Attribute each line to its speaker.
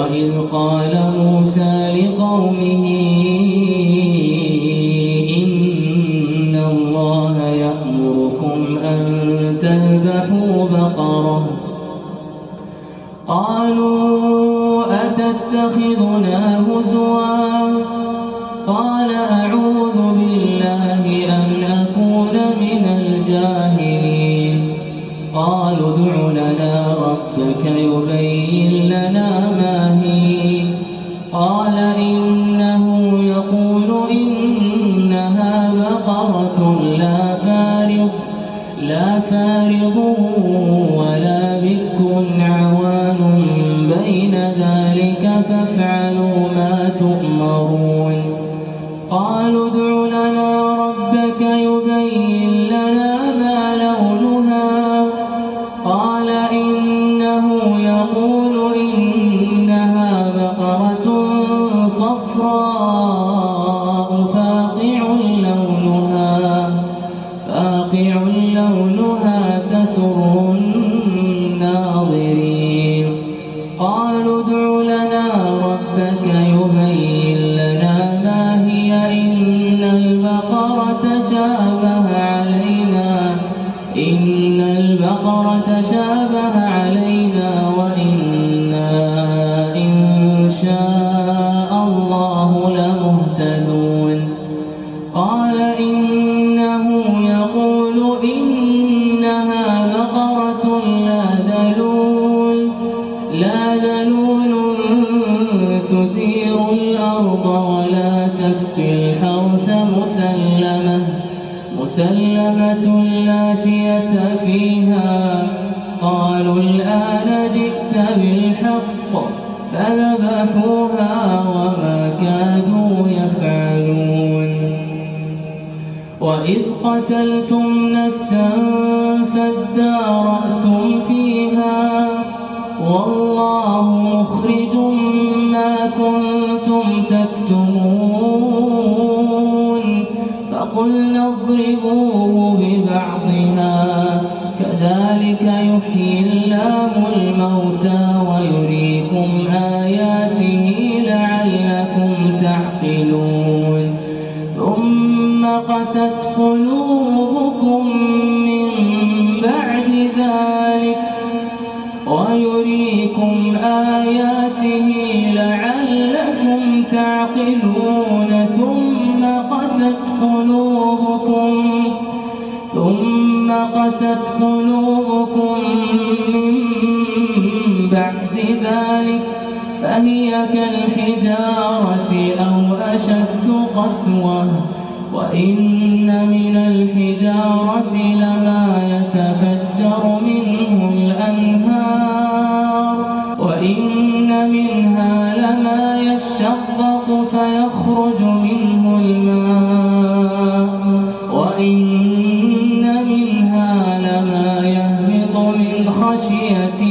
Speaker 1: وإذ قال موسى لقومه إن الله يأمركم أن تذبحوا بقرة قالوا أتتخذنا هزوا قال أعوذ بالله أن أكون من الجاهلين قالوا ادع لنا ربك يبين لنا ما هي قال إنه يقول إنها بقرة لا فارض ولا بكر عوان بين ذلك فافعلوا ما تؤمرون قالوا ادع لنا ربك يبين لنا ما لونها قال إنه يقول إنها بقرة صفراء فاقع لونها تسر الناظرين قالوا ادع لنا ربك يبين لنا ما هي إن البقرة شابه علينا وإنا إن شاء الله لمهتدون قال إنه يقول إنها بقرة لا ذلول تثير الأرض ولا تسقي الحرث مسلمة لا شية فيها قالوا الآن جئت بالحق فذبحوها وما كادوا يفعلون وإذ قتلتم نفسا فادارأتم فيها والله مخرج ما كنتم تكتمون فقلنا اضربوه ببعضها كذلك يحيي الله الموتى ويريكم آياته لعلكم تعقلون ثم قست قلوبكم من بعد ذلك ويريكم آياته لعلكم تعقلون ثم قست قلوبكم من بعد ذلك فهي كالحجارة أو أشد قسوة وإن من الحجارة لما يتفجر منه الأنهار وإن منها لما يشقق فيخرج منه الماء وإن منها لما يهبط من خشية